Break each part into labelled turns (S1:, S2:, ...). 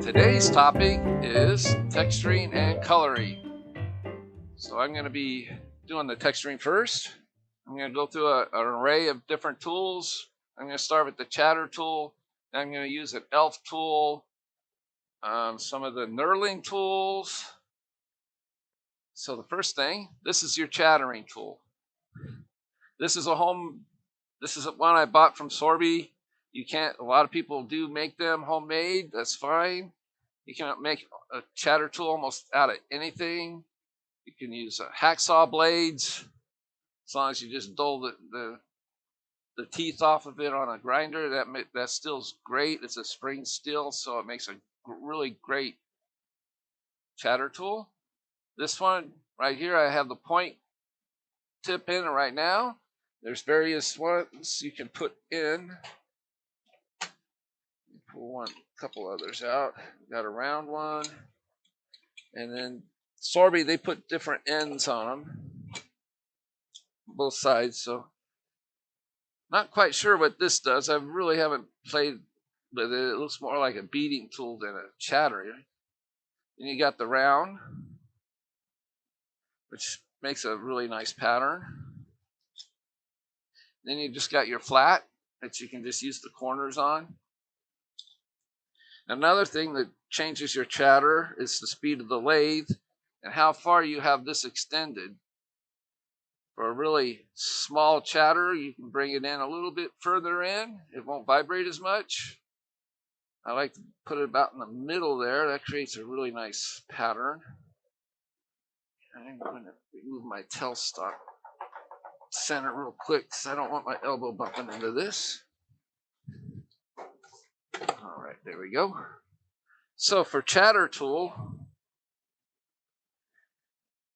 S1: Today's topic is texturing and coloring. So I'm going to be doing the texturing first. I'm going to go through an array of different tools. I'm going to start with the chatter tool. Then I'm going to use an elf tool, some of the knurling tools. So the first thing, this is your chattering tool. This is one I bought from Sorby. A lot of people do make them homemade. That's fine. You can make a chatter tool almost out of anything. You can use hacksaw blades, as long as you just dull the teeth off of it on a grinder. That still's great. It's a spring still, so it makes a really great chatter tool. This one right here, I have the point tip in right now. There's various ones you can put in. Pull a couple others out. Got a round one, and then Sorby, they put different ends on them, both sides. So not quite sure what this does. I really haven't played with it. It looks more like a beading tool than a chatter. Then you got the round, which makes a really nice pattern. Then you just got your flat that you can just use the corners on. Another thing that changes your chatter is the speed of the lathe and how far you have this extended. For a really small chatter, you can bring it in a little bit further in. It won't vibrate as much. I like to put it about in the middle there. That creates a really nice pattern. I'm going to remove my tailstock center real quick because I don't want my elbow bumping into this. All right, there we go. So for chatter tool,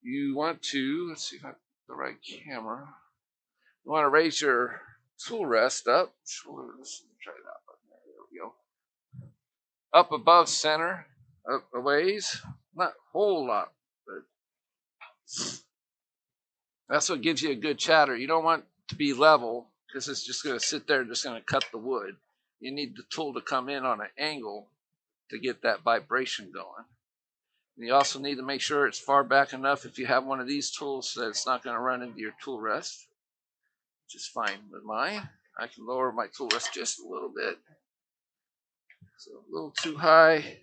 S1: you want to, let's see if I have the right camera. You want to raise your tool rest up. Let's try it out. There we go. Up above center, up a ways. Not a whole lot, but that's what gives you a good chatter. You don't want to be level because it's just going to sit there, just going to cut the wood. You need the tool to come in on an angle to get that vibration going. And you also need to make sure it's far back enough if you have one of these tools that it's not going to run into your tool rest, which is fine with mine. I can lower my tool rest just a little bit. So a little too high.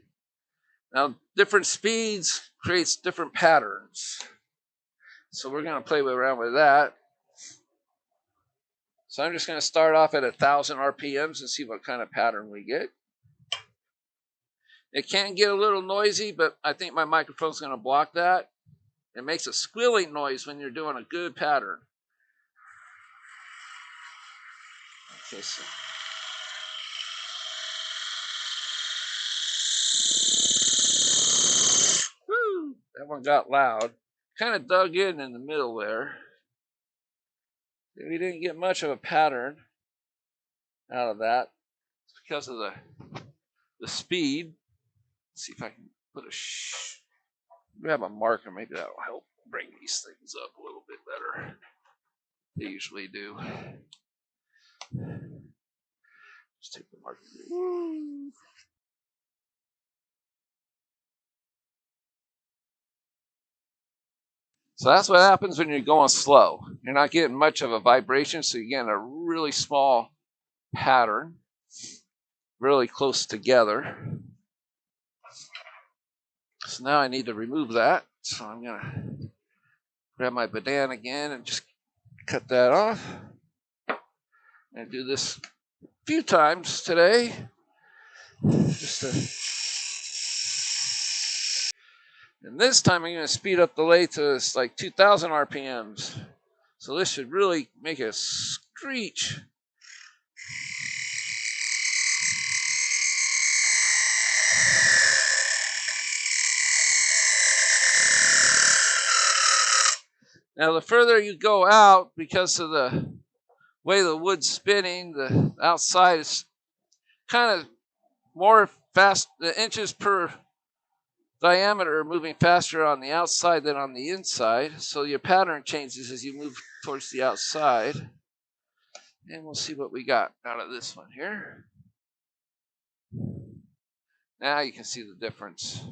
S1: Now, different speeds creates different patterns. So we're going to play around with that. So I'm just going to start off at 1,000 RPMs and see what kind of pattern we get. It can get a little noisy, but I think my microphone's going to block that. It makes a squealing noise when you're doing a good pattern. Okay, so. Woo! That one got loud. Kind of dug in the middle there. We didn't get much of a pattern out of that. It's because of the speed. Let's see if I can put grab a marker. Maybe that'll help bring these things up a little bit better. They usually do. Just take the marker. So that's what happens when you're going slow. You're not getting much of a vibration, so you're getting a really small pattern, really close together. So now I need to remove that. So I'm going to grab my badan again and just cut that off. And do this a few times today, just to And this time I'm going to speed up the lathe to like 2,000 RPMs. So this should really make a screech. Now the further you go out, because of the way the wood's spinning, the outside is kind of more fast, the inches per diameter are moving faster on the outside than on the inside. So your pattern changes as you move towards the outside. And we'll see what we got out of this one here. Now you can see the difference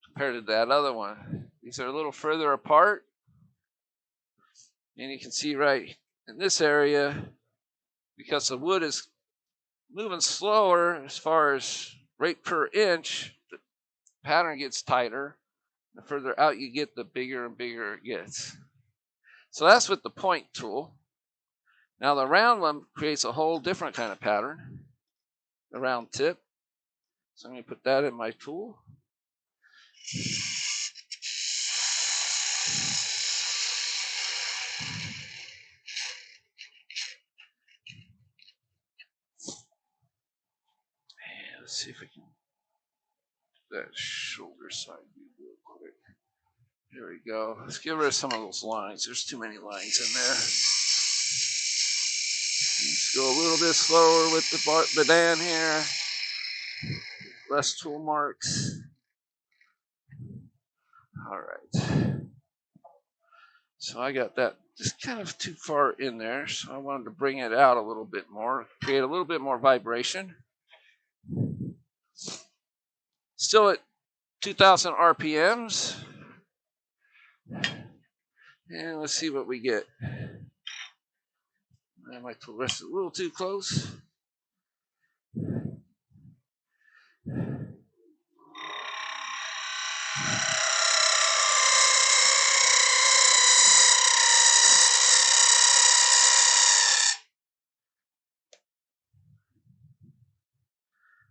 S1: compared to that other one. These are a little further apart. And you can see right in this area, because the wood is moving slower as far as rate per inch, the pattern gets tighter. The further out you get, the bigger and bigger it gets. So that's with the point tool. Now the round one creates a whole different kind of pattern, the round tip. So I'm going to put that in my tool. And let's see if we can do that shoulder side view real quick. There we go. Let's get rid of some of those lines. There's too many lines in there. Let's go a little bit slower with the band here. Less tool marks. All right. So I got that just kind of too far in there. So I wanted to bring it out a little bit more, create a little bit more vibration. Still at 2,000 RPMs. And let's see what we get. My tool rested a little too close.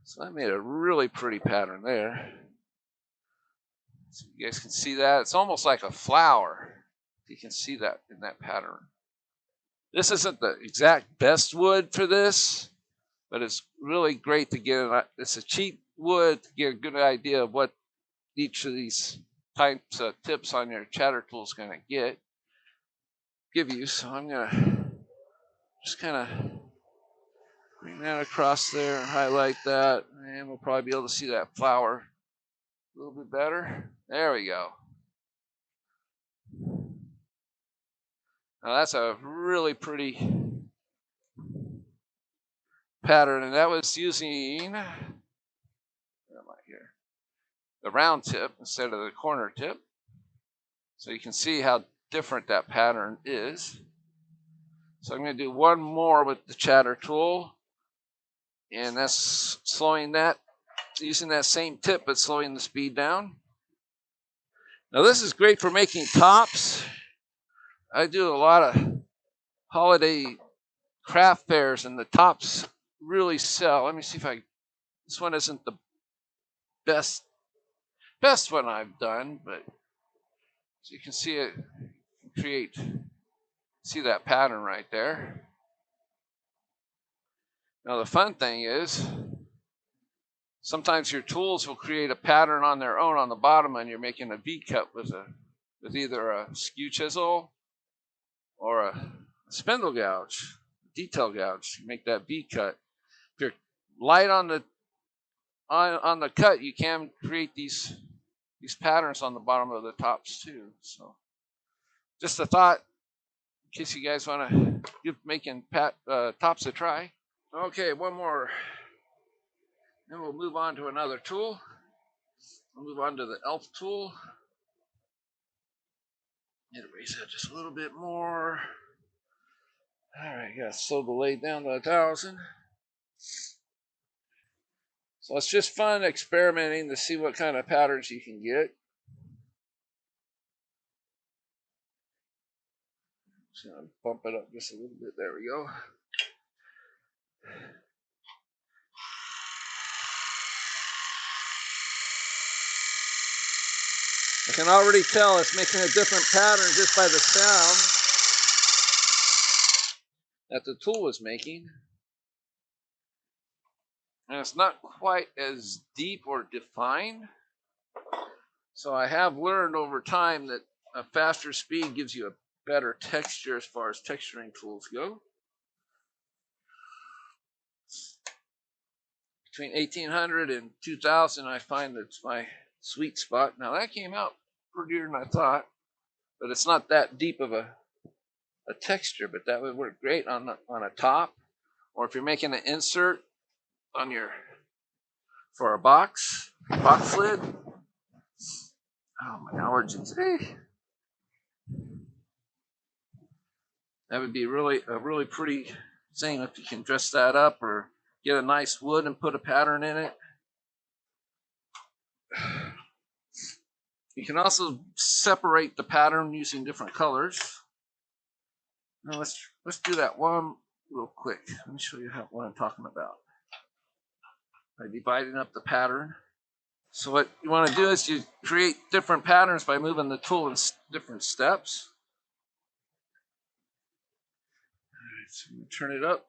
S1: So I made a really pretty pattern there. So you guys can see that. It's almost like a flower. You can see that in that pattern. This isn't the exact best wood for this, but it's really great to get it's a cheap wood to get a good idea of what each of these types of tips on your chatter tool is going to give you. So I'm going to just kind of bring that across there and highlight that, and we'll probably be able to see that flower a little bit better. There we go. Now that's a really pretty pattern, and that was using, where am I here? The round tip instead of the corner tip. So you can see how different that pattern is. So I'm going to do one more with the chatter tool, and that's slowing that, using that same tip but slowing the speed down. Now this is great for making tops. I do a lot of holiday craft fairs, and the tops really sell. Let me see if this one isn't the best one I've done, but so you can see it see that pattern right there. Now the fun thing is, sometimes your tools will create a pattern on their own on the bottom, and you're making a V cut with either a skew chisel or a spindle gouge, detail gouge. You make that V cut. If you're light on the cut, you can create these patterns on the bottom of the tops too. So just a thought in case you guys want to give making tops a try. Okay, one more. Then we'll move on to another tool. We'll move on to the elf tool. Need to raise that just a little bit more. All right, got to slow the lathe down to 1,000. So it's just fun experimenting to see what kind of patterns you can get. Just gonna bump it up just a little bit. There we go. I can already tell it's making a different pattern just by the sound that the tool was making. And it's not quite as deep or defined. So I have learned over time that a faster speed gives you a better texture as far as texturing tools go. Between 1800 and 2000, I find that's my sweet spot. Now that came out prettier than I thought, but it's not that deep of a texture, but that would work great on a top, or if you're making an insert on your, for a box lid. Oh, my allergies. Hey. That would be a really pretty thing if you can dress that up or get a nice wood and put a pattern in it. You can also separate the pattern using different colors. Now let's do that one real quick. Let me show you what I'm talking about. By dividing up the pattern. So what you want to do is you create different patterns by moving the tool in different steps. All right, so I'm going to turn it up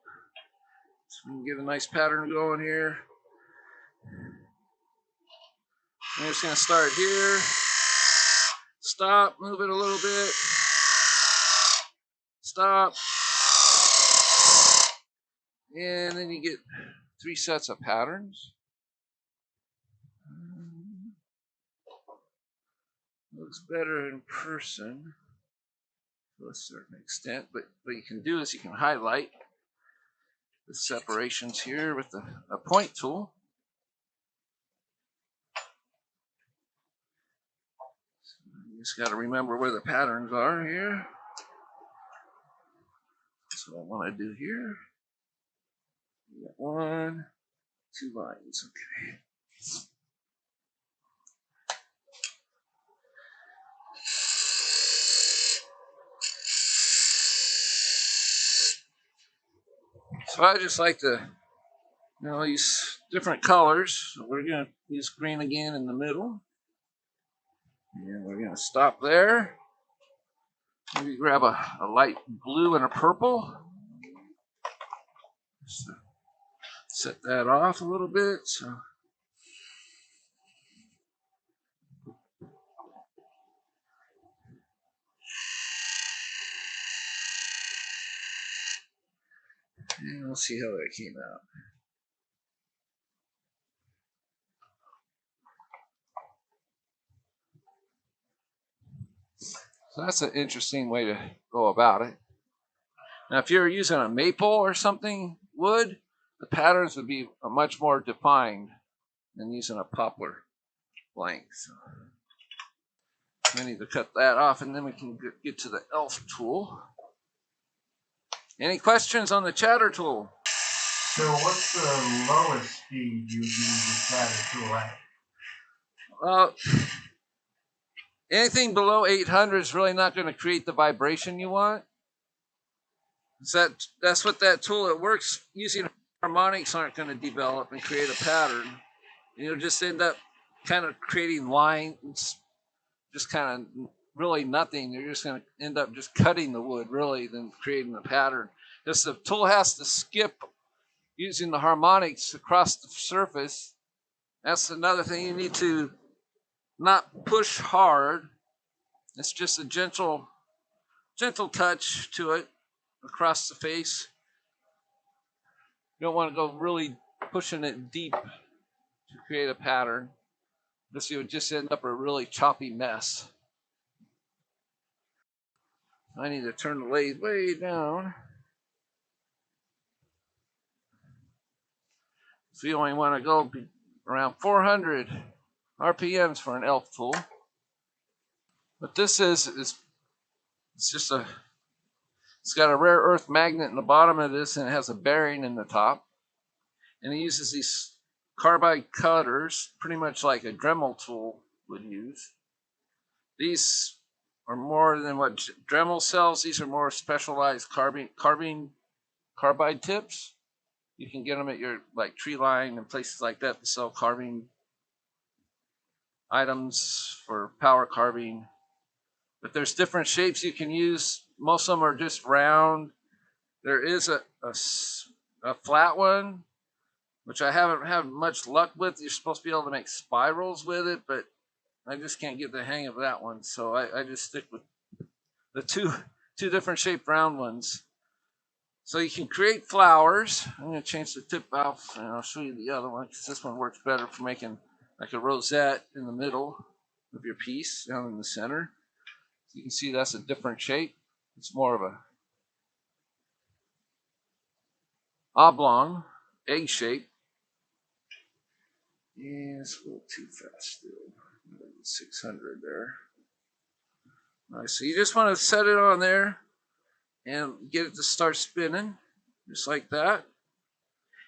S1: so we can get a nice pattern going here. I'm just going to start here. Stop, move it a little bit. Stop. And then you get 3 sets of patterns. Looks better in person to a certain extent, but what you can do is you can highlight the separations here with a point tool. So you just got to remember where the patterns are here. That's what I want to do here. We got 1, 2 lines, okay. So I just like to, use different colors. So we're going to use green again in the middle. And we're going to stop there. Maybe grab a light blue and a purple. Just set that off a little bit. So. And we'll see how that came out. So that's an interesting way to go about it. Now, if you're using a maple or something, wood, the patterns would be much more defined than using a poplar blank. So I need to cut that off, and then we can get to the elf tool. Any questions on the chatter tool?
S2: So what's the lowest speed you use the chatter tool at?
S1: Well, anything below 800 is really not going to create the vibration you want. That's what that tool, it works using harmonics, aren't going to develop and create a pattern. You'll just end up kind of creating lines, just kind of really nothing. You're just going to end up just cutting the wood really than creating a pattern. Because the tool has to skip using the harmonics across the surface. That's another thing. You need to not push hard. It's just a gentle touch to it across the face. You don't want to go really pushing it deep to create a pattern. This would just end up a really choppy mess. I need to turn the lathe way down. So you only want to go around 400 RPMs for an elf tool. What this is it's just it's got a rare earth magnet in the bottom of this, and it has a bearing in the top. And it uses these carbide cutters, pretty much like a Dremel tool would use. These are more than what Dremel sells. These are more specialized carbide tips. You can get them at your tree line and places like that to sell carbine items for power carving. But there's different shapes you can use. Most of them are just round. There is a flat one, which I haven't had much luck with. You're supposed to be able to make spirals with it, but I just can't get the hang of that one. So I just stick with the two different shaped round ones. So you can create flowers. I'm going to change the tip valve and I'll show you the other one because this one works better for making like a rosette in the middle of your piece down in the center. So you can see that's a different shape. It's more of a oblong egg shape. Yeah, it's a little too fast still. 600 there. All right, so you just want to set it on there and get it to start spinning, just like that.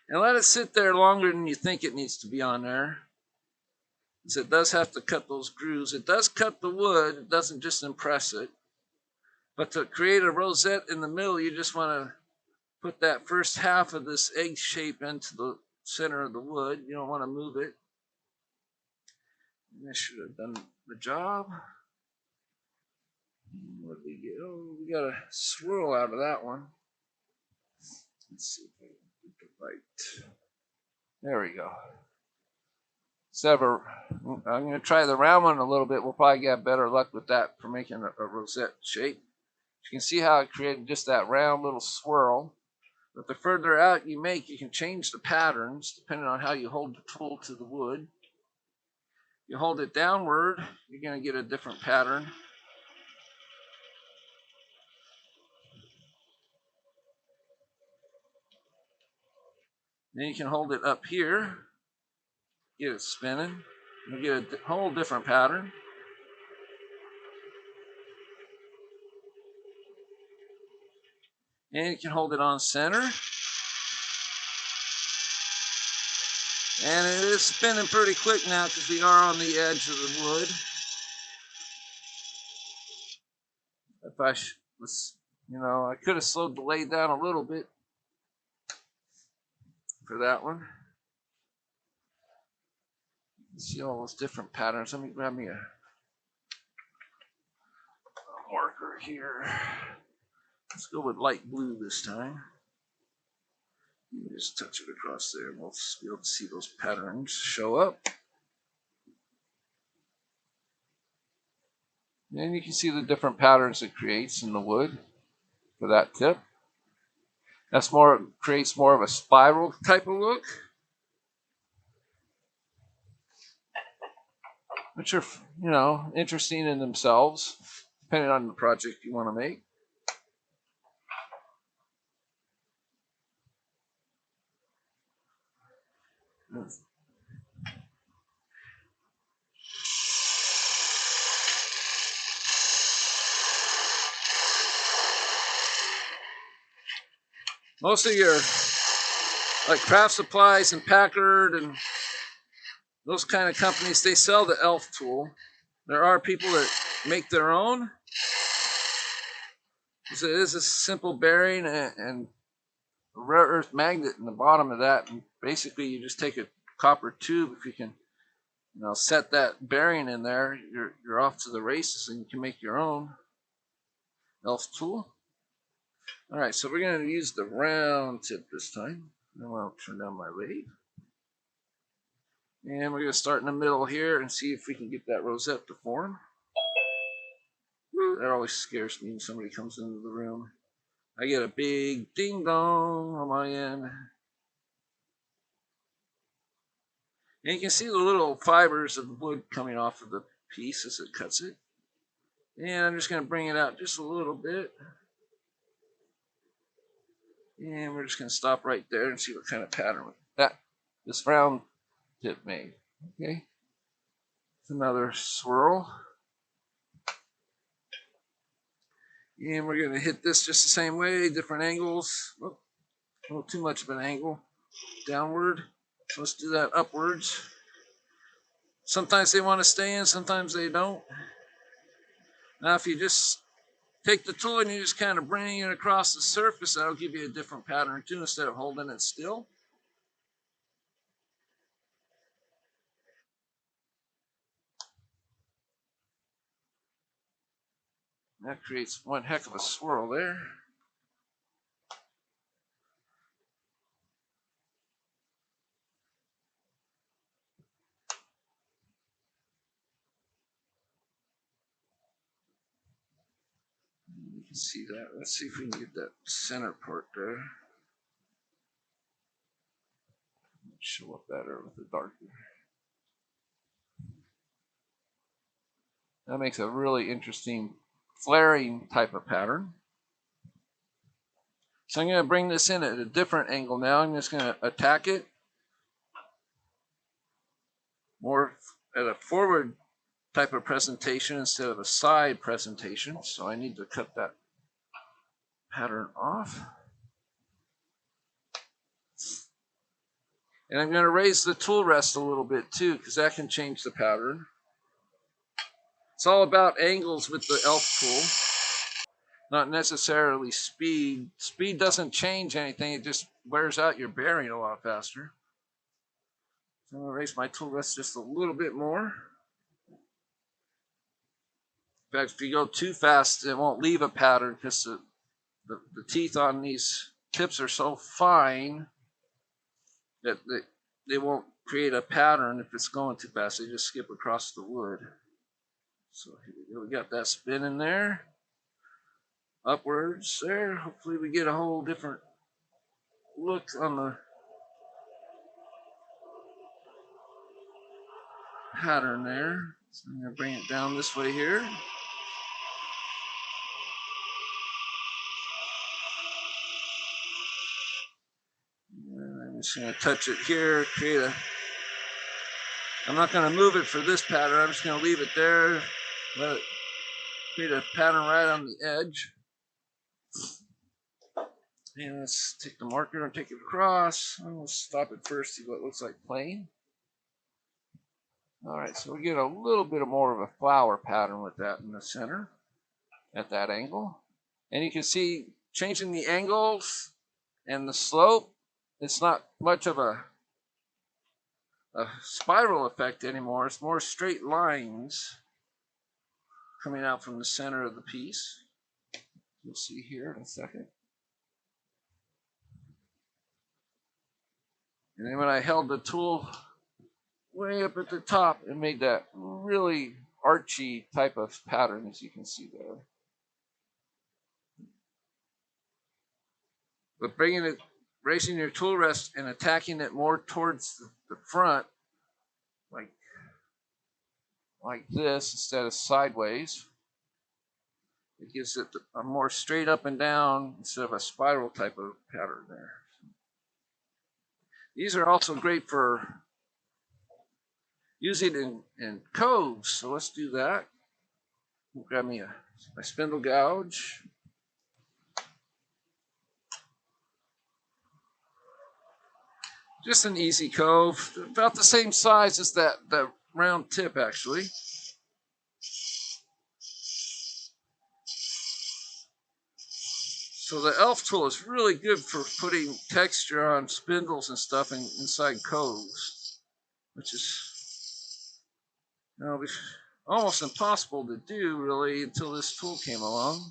S1: And let it sit there longer than you think it needs to be on there. So it does have to cut those grooves. It does cut the wood. It doesn't just impress it. But to create a rosette in the middle, you just want to put that first half of this egg shape into the center of the wood. You don't want to move it. And I should have done the job. What did we get? Oh, we got a swirl out of that one. Let's see if I can get it right. There we go. I'm going to try the round one a little bit. We'll probably get better luck with that for making a rosette shape. You can see how it created just that round little swirl. But the further out you make, you can change the patterns depending on how you hold the tool to the wood. You hold it downward, you're going to get a different pattern. Then you can hold it up here, get it spinning. You'll get a whole different pattern. And you can hold it on center. And it is spinning pretty quick now because we are on the edge of the wood. If I was, I could have slowed the lathe down a little bit for that one. See all those different patterns. Let me grab me a marker here. Let's go with light blue this time. Just touch it across there and we'll be able to see those patterns show up. And you can see the different patterns it creates in the wood for that tip. That's creates more of a spiral type of look, which are, interesting in themselves, depending on the project you want to make. Most of your like Craft Supplies and Packard and those kind of companies, they sell the ELF tool. There are people that make their own. So it is a simple bearing and a rare earth magnet in the bottom of that. And basically you just take a copper tube. If you can set that bearing in there, you're off to the races and you can make your own ELF tool. All right, so we're going to use the round tip this time. Now I'll turn down my lathe. And we're going to start in the middle here and see if we can get that rosette to form. That always scares me when somebody comes into the room. I get a big ding dong on my end. And you can see the little fibers of wood coming off of the piece as it cuts it. And I'm just going to bring it out just a little bit. And we're just going to stop right there and see what kind of pattern this round tip made. Okay. It's another swirl. And we're going to hit this just the same way, different angles. Oh, a little too much of an angle. Downward. So let's do that upwards. Sometimes they want to stay in, sometimes they don't. Now if you just take the tool and you just kind of bring it across the surface, that'll give you a different pattern too instead of holding it still. That creates one heck of a swirl there. You can see that. Let's see if we can get that center part there. Show up better with the darker. That makes a really interesting flaring type of pattern. So I'm going to bring this in at a different angle now. I'm just going to attack it more at a forward type of presentation instead of a side presentation. So I need to cut that pattern off. And I'm going to raise the tool rest a little bit too, because that can change the pattern. It's all about angles with the elf tool, not necessarily speed. Speed doesn't change anything, it just wears out your bearing a lot faster. So I'm going to raise my tool rest just a little bit more. In fact, if you go too fast, it won't leave a pattern because the teeth on these tips are so fine that they won't create a pattern if it's going too fast. They just skip across the wood. So here we go. We got that spin in there. Upwards there. Hopefully we get a whole different look on the pattern there. So I'm going to bring it down this way here. And I'm just going to touch it here, I'm not going to move it for this pattern. I'm just going to leave it there. Let it create a pattern right on the edge. And let's take the marker and take it across. I'm going to stop it first, see what it looks like plain. All right, so we get a little bit more of a flower pattern with that in the center at that angle. And you can see changing the angles and the slope, it's not much of a spiral effect anymore. It's more straight lines coming out from the center of the piece. You'll see here in a second. And then when I held the tool way up at the top, it made that really archy type of pattern, as you can see there. But raising your tool rest and attacking it more towards the front, like this instead of sideways, it gives it a more straight up and down instead of a spiral type of pattern there. These are also great for using in coves, so let's do that. Grab me my spindle gouge. Just an easy cove, about the same size as that round tip actually. So the elf tool is really good for putting texture on spindles and stuff inside coves, which is almost impossible to do really until this tool came along.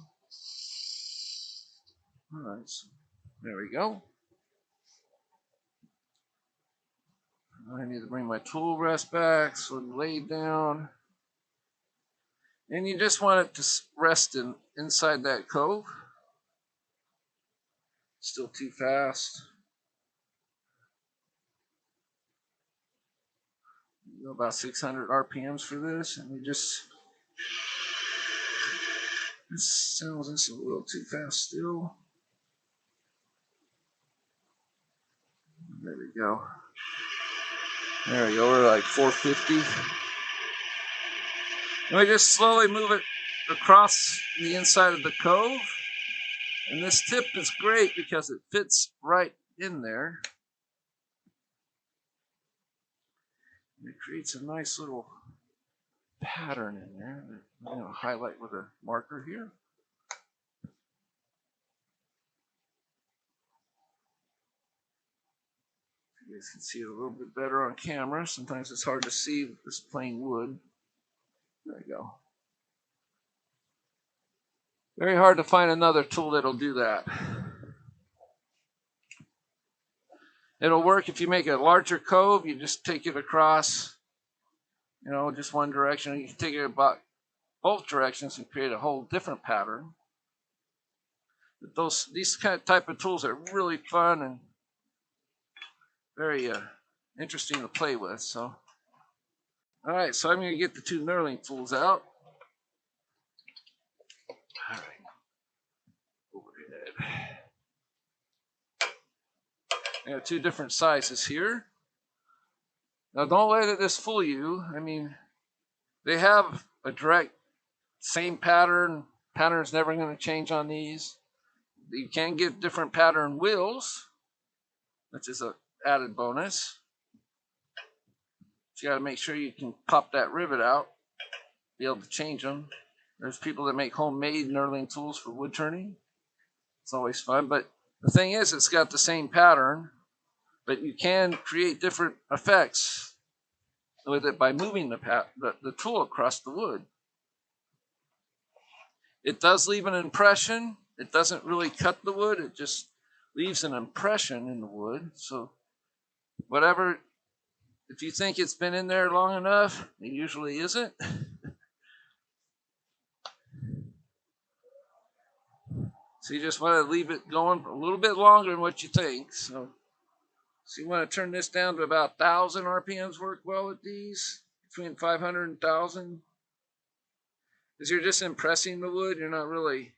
S1: All right, so there we go. I need to bring my tool rest back so it's laid down. And you just want it to rest inside that cove. Still too fast. About 600 RPMs for this, and this sounds a little too fast still. There we go. There we go, we're like 450. And we just slowly move it across the inside of the cove. And this tip is great because it fits right in there. And it creates a nice little pattern in there that I'm going to highlight with a marker here. You guys can see it a little bit better on camera. Sometimes it's hard to see with this plain wood. There you go. Very hard to find another tool that'll do that. It'll work if you make a larger cove, you just take it across, you know, just one direction. You can take it about both directions and create a whole different pattern. But these kind of type of tools are really fun and very interesting to play with. So, all right, so I'm going to get the two knurling tools out. All right, overhead. I have two different sizes here. Now, don't let this fool you. I mean, they have a direct same pattern. Pattern's never going to change on these. You can get different pattern wheels, which is an added bonus. But you got to make sure you can pop that rivet out, be able to change them. There's people that make homemade knurling tools for wood turning. It's always fun, but the thing is, it's got the same pattern, but you can create different effects with it by moving the tool across the wood. It does leave an impression. It doesn't really cut the wood. It just leaves an impression in the wood. So whatever, if you think it's been in there long enough, it usually isn't. So you just want to leave it going a little bit longer than what you think. So you want to turn this down to about 1,000 RPMs work well with these, between 500 and 1,000. Because you're just impressing the wood, you're not really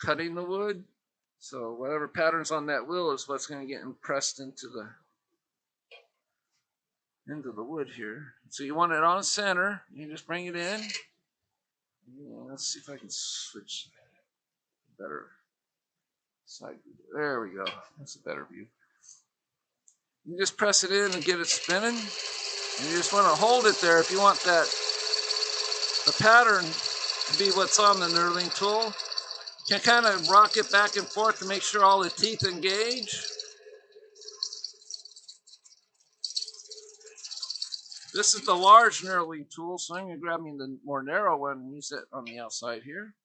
S1: cutting the wood. So whatever pattern's on that wheel is what's going to get impressed into the wood here. So you want it on center. You just bring it in. Yeah, let's see if I can switch better side view. There we go. That's a better view. You just press it in and get it spinning. And you just want to hold it there if you want the pattern to be what's on the knurling tool. You can kind of rock it back and forth to make sure all the teeth engage. This is the large knurling tool, so I'm going to grab me the more narrow one and use it on the outside here.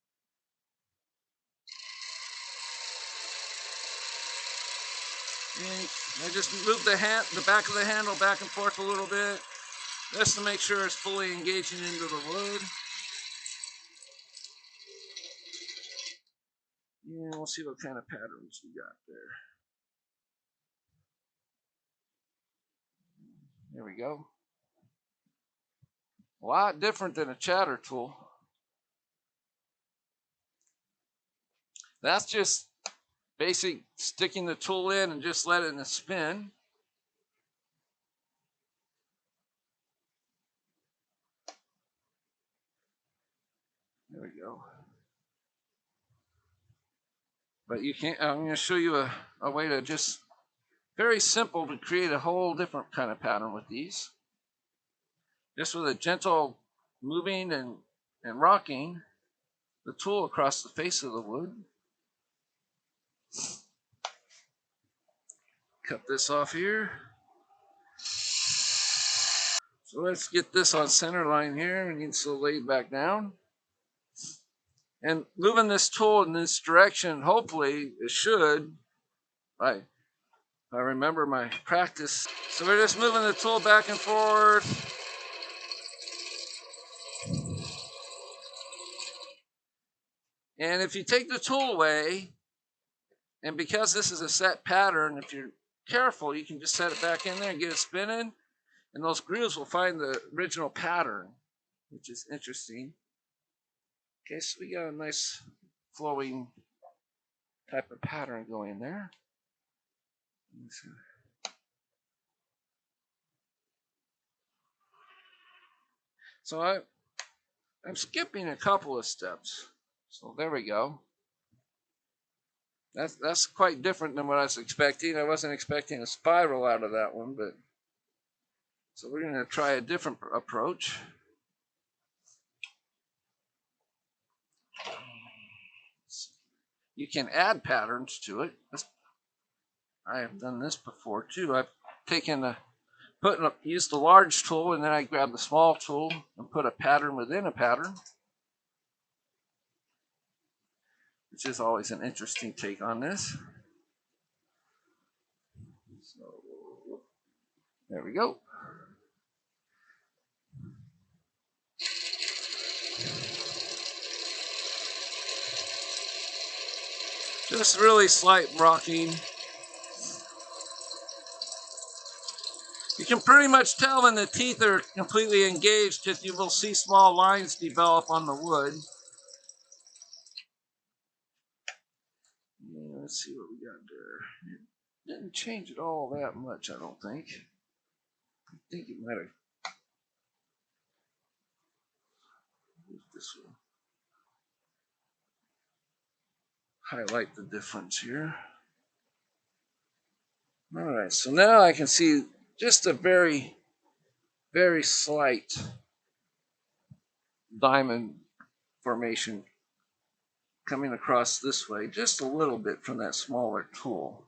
S1: And I just move the back of the handle back and forth a little bit, just to make sure it's fully engaging into the wood. Yeah, we'll see what kind of patterns we got there. There we go. A lot different than a chatter tool. That's just basic sticking the tool in and just letting it spin. There we go. But you can't, I'm going to show you a way to just, very simple to create a whole different kind of pattern with these. Just with a gentle moving and rocking the tool across the face of the wood. Cut this off here. So let's get this on center line here. We need to lay it back down. And moving this tool in this direction, hopefully it should, I remember my practice. So we're just moving the tool back and forth. And if you take the tool away, and because this is a set pattern, if you're careful, you can just set it back in there and get it spinning, and those grooves will find the original pattern, which is interesting. Okay, so we got a nice flowing type of pattern going there. So I'm skipping a couple of steps. So there we go. That's quite different than what I was expecting. I wasn't expecting a spiral out of that one, but so we're going to try a different approach. You can add patterns to it. I have done this before too. I've taken used the large tool, and then I grabbed the small tool and put a pattern within a pattern. which is always an interesting take on this. So there we go. Just really slight rocking. You can pretty much tell when the teeth are completely engaged because you will see small lines develop on the wood. Yeah, let's see what we got there. It didn't change it all that much, I don't think. I think it might have. This will highlight the difference here. All right, so now I can see just a very, very slight diamond formation coming across this way, just a little bit from that smaller tool.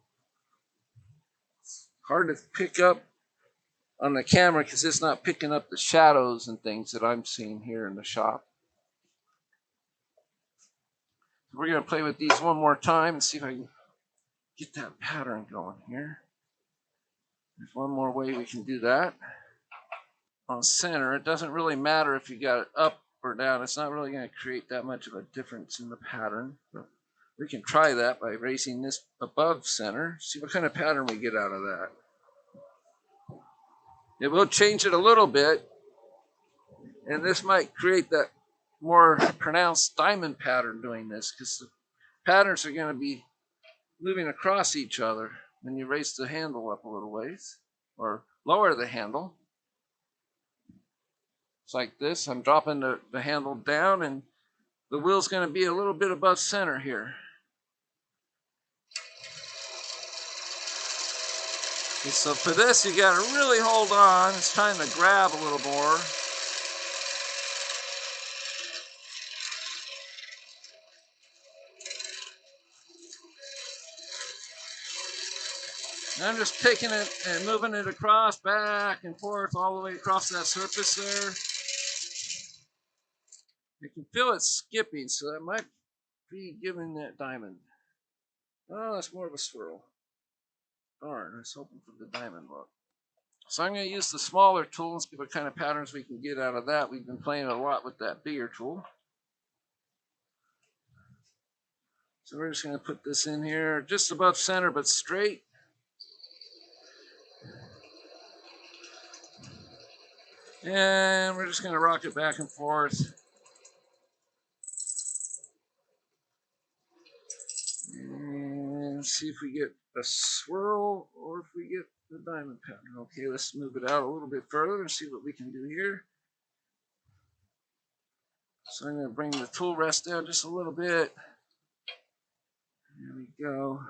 S1: Hard to pick up on the camera because it's not picking up the shadows and things that I'm seeing here in the shop. We're going to play with these one more time and see if I can get that pattern going here. There's one more way we can do that. On center, it doesn't really matter if you got it up or down. It's not really going to create that much of a difference in the pattern. But we can try that by raising this above center. See what kind of pattern we get out of that. It will change it a little bit. And this might create that more pronounced diamond pattern doing this because the patterns are going to be moving across each other when you raise the handle up a little ways or lower the handle. It's like this. I'm dropping the handle down and the wheel's going to be a little bit above center here. Okay, so for this, you got to really hold on. It's time to grab a little more. And I'm just taking it and moving it across, back and forth, all the way across that surface there. You can feel it skipping, so that might be giving that diamond. Oh, that's more of a swirl. Darn, I was hoping for the diamond look. So I'm going to use the smaller tool and see what kind of patterns we can get out of that. We've been playing a lot with that bigger tool. So we're just going to put this in here, just above center, but straight. And we're just going to rock it back and forth. And see if we get a swirl or if we get the diamond pattern. Okay, let's move it out a little bit further and see what we can do here. So I'm going to bring the tool rest down just a little bit. There we go.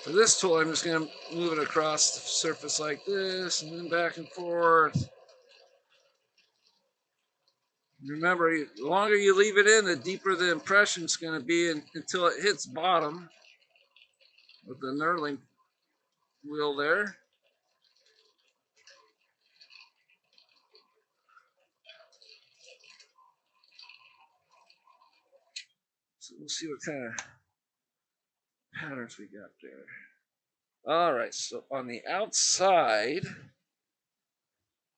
S1: For this tool, I'm just going to move it across the surface like this and then back and forth. Remember, the longer you leave it in, the deeper the impression is going to be until it hits bottom with the knurling wheel there. So we'll see what kind of patterns we got there. All right, so on the outside,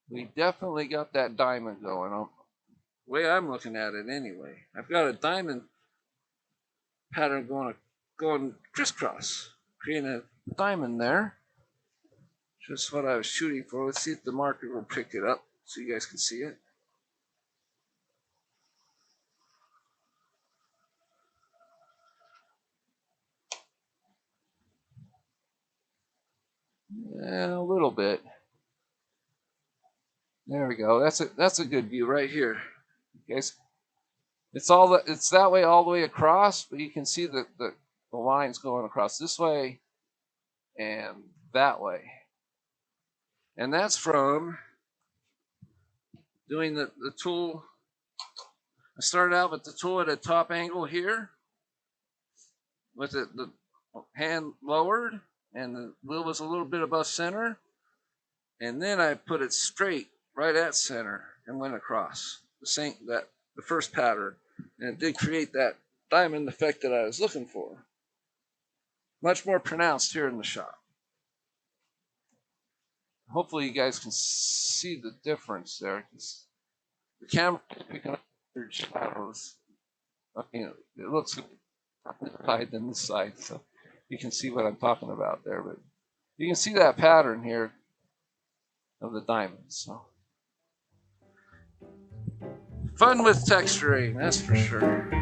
S1: we definitely got that diamond going on. The way I'm looking at it anyway. I've got a diamond pattern going crisscross, creating a diamond there. Just what I was shooting for. Let's see if the marker will pick it up so you guys can see it. Yeah, a little bit. There we go. That's a good view right here. Okay, it's that way all the way across, but you can see the lines going across this way and that way. And that's from doing the tool. I started out with the tool at a top angle here with the hand lowered and the wheel was a little bit above center. And then I put it straight right at center and went across the the first pattern, and it did create that diamond effect that I was looking for. Much more pronounced here in the shop. Hopefully you guys can see the difference there. The camera is picking up weird shadows. You know, it looks this side than this side, so you can see what I'm talking about there. But you can see that pattern here of the diamonds. So fun with texturing, that's for sure.